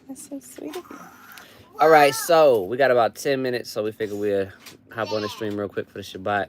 That's so sweet of you. All right, so we got about 10 minutes, so we figured we'd hop on the stream real quick for the Shabbat.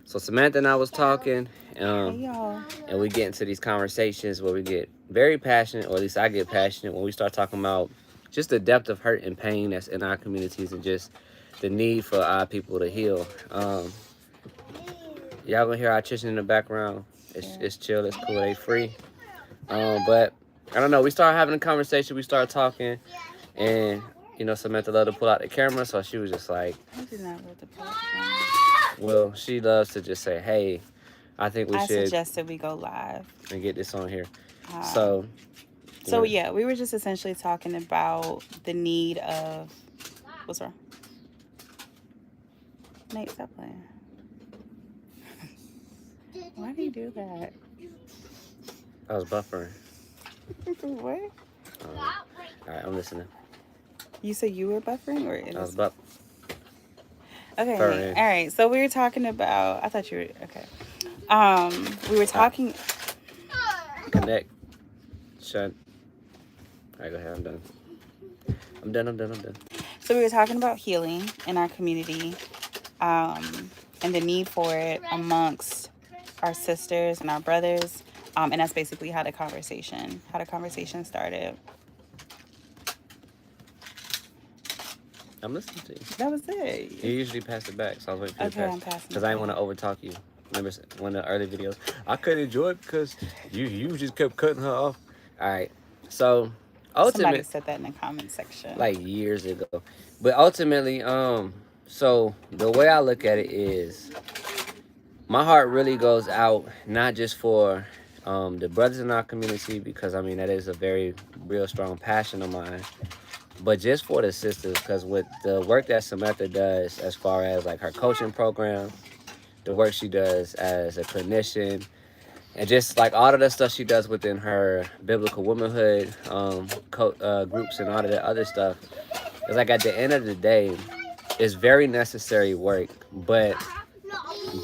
So Samantha and I was talking, Hey, um, y'all. and we get into these conversations where we get very passionate, or at least I get passionate when we start talking about just the depth of hurt and pain that's in our communities and just the need for our people to heal. Y'all gonna hear our children in the background. Yeah. It's chill, it's cool, they free. But I don't know. We started having a conversation. We started talking, and Samantha loved to pull out the camera, so she was just like, I do not want to pull up the camera. "Well, she loves to just say, hey, I think we I should suggested we go live. and get this on here." Um, So, so yeah, yeah, we were just essentially talking about the need of what's wrong? Nate, stop playing. Why do you do that? I was buffering. What? All right, I'm listening. You said you were buffering or it I was was okay, Nate. buffering. All right. So we were talking about I thought you were okay. We were All right, talking connect. Shut. All right, go ahead. I'm done. I'm done. I'm done. I'm done. so we were talking about healing in our community, and the need for it amongst our sisters and our brothers. And that's basically how the conversation started. I'm listening to you. That was You it. usually pass it back, so I was waiting for you to Okay, pass I'm passing because it I didn't want back. to overtalk you. Remember one of the early videos? I couldn't enjoy it because you just kept cutting her off. All right, so Somebody ultimate said that in the comment section. like years ago, but ultimately, so the way I look at it is my heart really goes out not just for the brothers in our community because I mean that is a very real strong passion of mine, but just for the sisters because with the work that Samantha does as far as like her coaching program, the work she does as a clinician, and just like all of the stuff she does within her biblical womanhood groups and all of the other stuff, it's like at the end of the day, it's very necessary work. But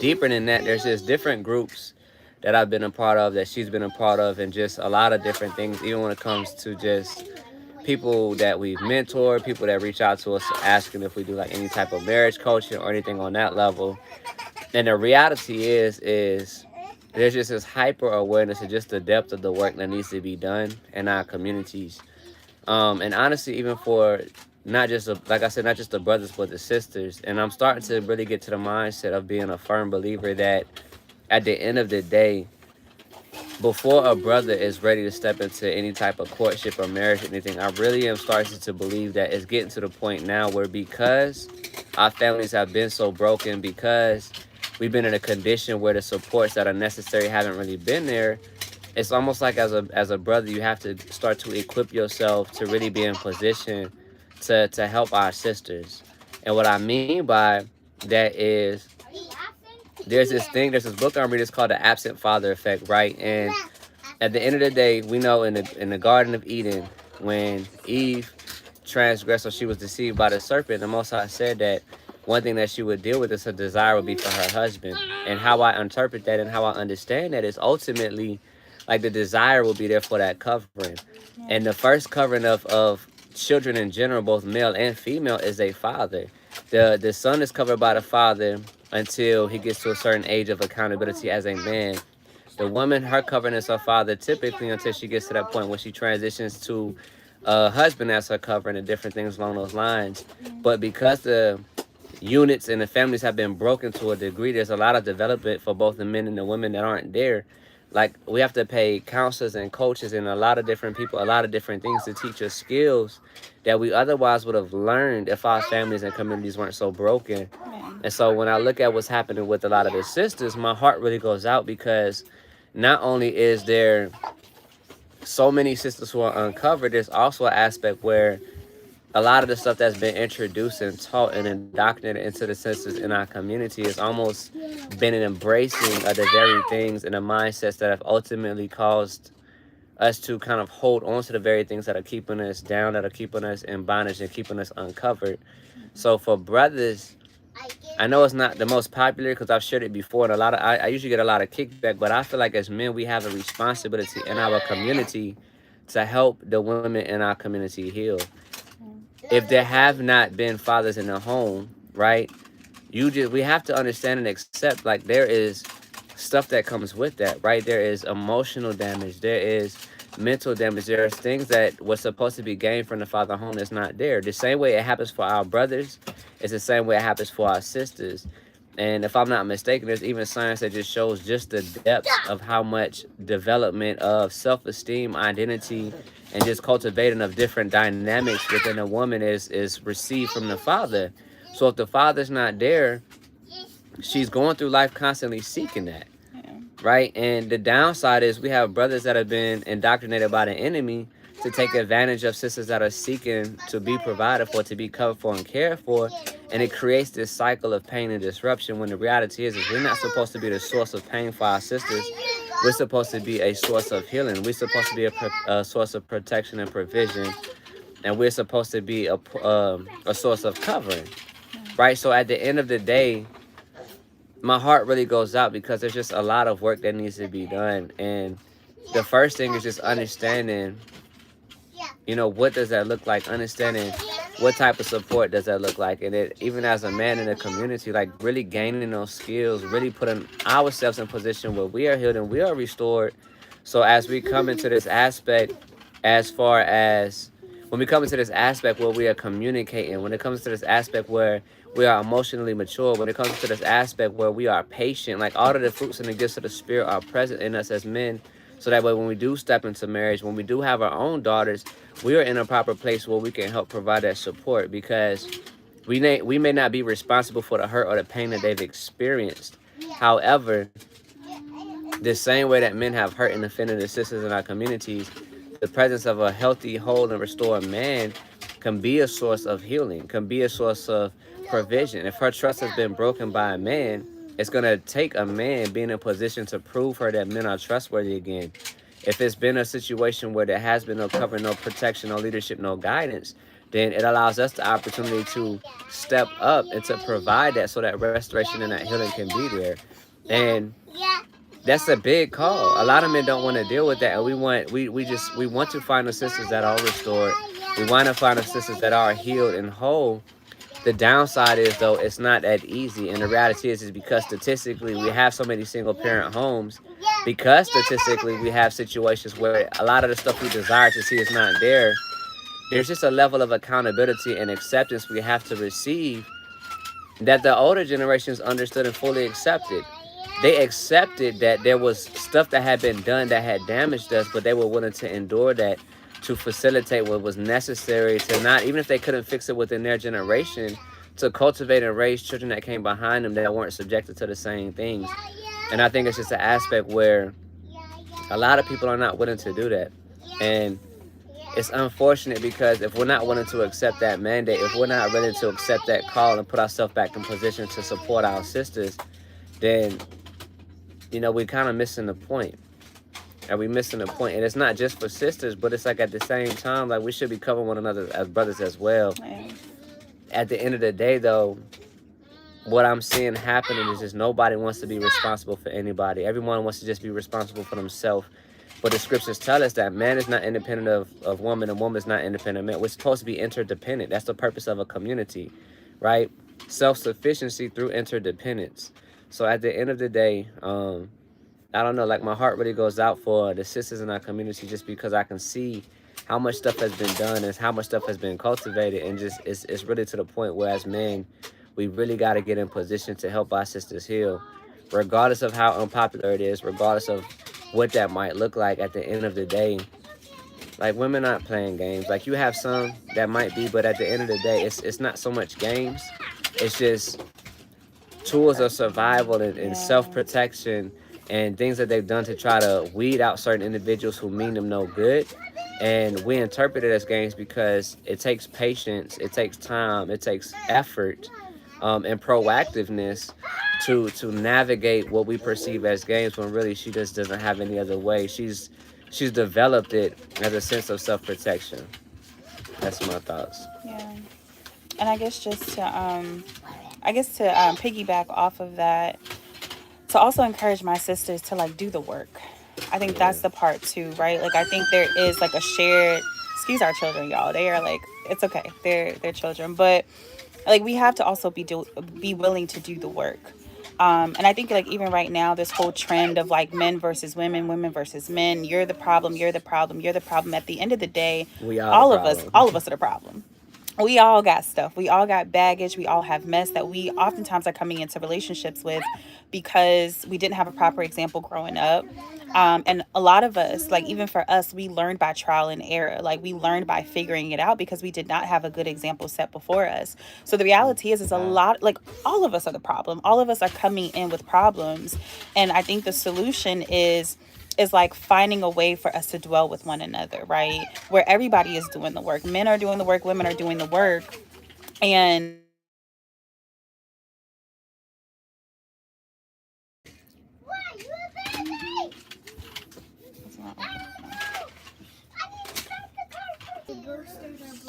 deeper than that, there's just different groups that I've been a part of, that she's been a part of, and just a lot of different things, even when it comes to just people that we've mentored, people that reach out to us asking if we do like any type of marriage coaching or anything on that level. And the reality is there's just this hyper awareness of just the depth of the work that needs to be done in our communities. And honestly, even for not just like I said, not just the brothers but the sisters. And I'm starting to really get to the mindset of being a firm believer that at the end of the day, before a brother is ready to step into any type of courtship or marriage or anything, I really am starting to believe that it's getting to the point now where because our families have been so broken, because we've been in a condition where the supports that are necessary haven't really been there, it's almost like as a brother you have to start to equip yourself to really be in position to help our sisters. And what I mean by that is there's this book I'm reading. It's called The Absent Father Effect, right? And at the end of the day, we know in the Garden of Eden, when Eve transgressed or she was deceived by the serpent, the Most High said that one thing that she would deal with is her desire would be for her husband. And how I interpret that and how I understand that is ultimately like the desire will be there for that covering. And the first covering of children in general, both male and female, is a father. The son is covered by the father until he gets to a certain age of accountability as a man. The woman, her covering is her father typically until she gets to that point where she transitions to a husband as her covering and different things along those lines. But because the units and the families have been broken to a degree, there's a lot of development for both the men and the women that aren't there. Like we have to pay counselors and coaches and a lot of different people, a lot of different things to teach us skills that we otherwise would have learned if our families and communities weren't so broken. And so when I look at what's happening with a lot of the sisters, my heart really goes out because not only is there so many sisters who are uncovered, there's also an aspect where a lot of the stuff that's been introduced and taught and indoctrinated into the sisters in our community is almost been an embracing of the very things and the mindsets that have ultimately caused us to kind of hold on to the very things that are keeping us down, that are keeping us in bondage and keeping us uncovered. So for brothers, I know it's not the most popular because I've shared it before, and I usually get a lot of kickback. But I feel like as men, we have a responsibility in our community to help the women in our community heal. If there have not been fathers in the home, right? We have to understand and accept, like, there is stuff that comes with that, right? There is emotional damage, there is mental damage, there's things that was supposed to be gained from the father home that's not there. The same way it happens for our brothers, it's the same way it happens for our sisters. And if I'm not mistaken, there's even science that just shows just the depth of how much development of self-esteem, identity, and just cultivating of different dynamics within a woman is received from the father. So if the father's not there, she's going through life constantly seeking that, Yeah. right? And the downside is we have brothers that have been indoctrinated by the enemy to take advantage of sisters that are seeking to be provided for, to be covered for and cared for. And it creates this cycle of pain and disruption, when the reality is we're not supposed to be the source of pain for our sisters. We're supposed to be a source of healing. We're supposed to be a source of protection and provision. And we're supposed to be a source of covering, right? So at the end of the day, my heart really goes out because there's just a lot of work that needs to be done. And the first thing is just understanding, what does that look like? Understanding what type of support does that look like? And it, even as a man in the community, like really gaining those skills, really putting ourselves in position where we are healed and we are restored. So as we come into this aspect, as far as when we come into this aspect where we are communicating, when it comes to this aspect where we are emotionally mature, when it comes to this aspect where we are patient, like all of the fruits and the gifts of the spirit are present in us as men. So that way when we do step into marriage, when we do have our own daughters, we are in a proper place where we can help provide that support, because we may not be responsible for the hurt or the pain that they've experienced. However, the same way that men have hurt and offended the sisters in our communities, the presence of a healthy, whole, and restored man can be a source of healing, can be a source of provision. If her trust has been broken by a man, it's going to take a man being in a position to prove her that men are trustworthy again. If it's been a situation where there has been no cover, no protection, no leadership, no guidance, then it allows us the opportunity to step up and to provide that, so that restoration and that healing can be there. And that's a big call. A lot of men don't want to deal with that, and we want to find the sisters that are restored. We want to find the sisters that are healed and whole. The downside is, though, it's not that easy, and the reality is because statistically we have so many single parent homes, because statistically we have situations where a lot of the stuff we desire to see is not there. There's just a level of accountability and acceptance we have to receive that the older generations understood and fully accepted. They accepted that there was stuff that had been done that had damaged us, but they were willing to endure that to facilitate what was necessary to not, even if they couldn't fix it within their generation, to cultivate and raise children that came behind them that weren't subjected to the same things. And I think it's just an aspect where a lot of people are not willing to do that. And it's unfortunate, because if we're not willing to accept that mandate, if we're not willing to accept that call and put ourselves back in position to support our sisters, then we're kind of missing the point. And we missing the point. And it's not just for sisters, but it's like at the same time, like we should be covering one another as brothers as well. Right. At the end of the day, though, what I'm seeing happening is just nobody wants to be responsible for anybody. Everyone wants to just be responsible for themselves. But the scriptures tell us that man is not independent of woman, and woman is not independent of man. We're supposed to be interdependent. That's the purpose of a community, right? Self-sufficiency through interdependence. So at the end of the day, I don't know, like my heart really goes out for the sisters in our community, just because I can see how much stuff has been done and how much stuff has been cultivated, and just it's really to the point where as men, we really got to get in position to help our sisters heal, regardless of how unpopular it is, regardless of what that might look like. At the end of the day, like, women aren't playing games. Like, you have some that might be, but at the end of the day, it's not so much games. It's just tools of survival and self-protection, and things that they've done to try to weed out certain individuals who mean them no good. And we interpret it as games because it takes patience, it takes time, it takes effort, and proactiveness to navigate what we perceive as games, when really she just doesn't have any other way. She's developed it as a sense of self-protection. That's my thoughts. Yeah. And I guess just to piggyback off of that, to also encourage my sisters to like do the work. I think Yeah. that's the part too, right? Like I think there is like a shared, excuse our children, y'all. They are like, it's okay. They're children, but like we have to also be willing to do the work. And I think like even right now, this whole trend of like men versus women, women versus men, you're the problem, you're the problem, you're the problem. At the end of the day, We are the problem. all of us are the problem. We all got stuff. We all got baggage. We all have mess that we oftentimes are coming into relationships with because we didn't have a proper example growing up. And a lot of us, like even for us, we learned by trial and error. Like we learned by figuring it out because we did not have a good example set before us. So the reality is a lot, like all of us are the problem. All of us are coming in with problems. And I think the solution is like finding a way for us to dwell with one another, right? Where everybody is doing the work. Men are doing the work, women are doing the work. And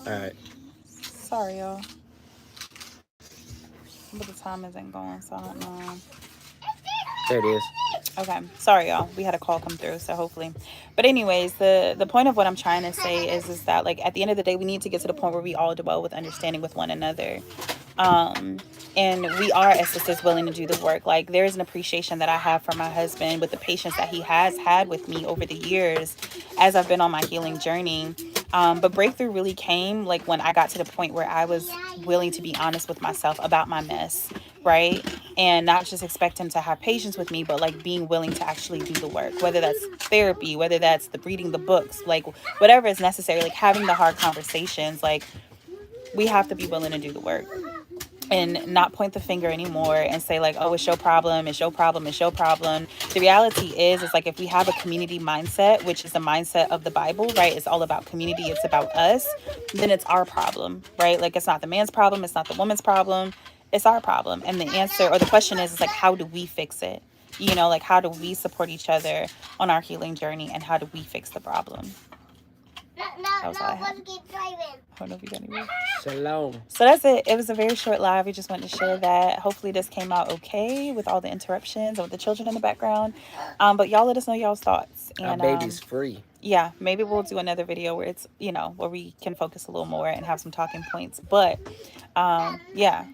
All right. sorry, y'all. But the time isn't going, so I don't know. There it is. Okay, sorry y'all. We had a call come through, so hopefully. But anyways, the point of what I'm trying to say is that like at the end of the day, we need to get to the point where we all dwell with understanding with one another. And we are as sisters willing to do the work. Like there is an appreciation that I have for my husband with the patience that he has had with me over the years as I've been on my healing journey. But breakthrough really came like when I got to the point where I was willing to be honest with myself about my mess, right? And not just expect him to have patience with me, but like being willing to actually do the work, whether that's therapy, whether that's the reading the books, like whatever is necessary, like having the hard conversations. Like we have to be willing to do the work and not point the finger anymore and say like, oh, it's your problem, it's your problem, it's your problem. The reality is like if we have a community mindset, which is the mindset of the Bible, right? It's all about community, it's about us, then it's our problem, right? Like it's not the man's problem, it's not the woman's problem, it's our problem. And the answer or the question is like, how do we fix it? You know, like how do we support each other on our healing journey and how do we fix the problem? That was all I had. I don't know if you got any more. Shalom. So that's it. It was a very short live. We just wanted to share that. Hopefully this came out okay with all the interruptions and with the children in the background. But y'all let us know y'all's thoughts. Our And baby's free. yeah, maybe we'll do another video where it's, you know, where we can focus a little more and have some talking points. But yeah,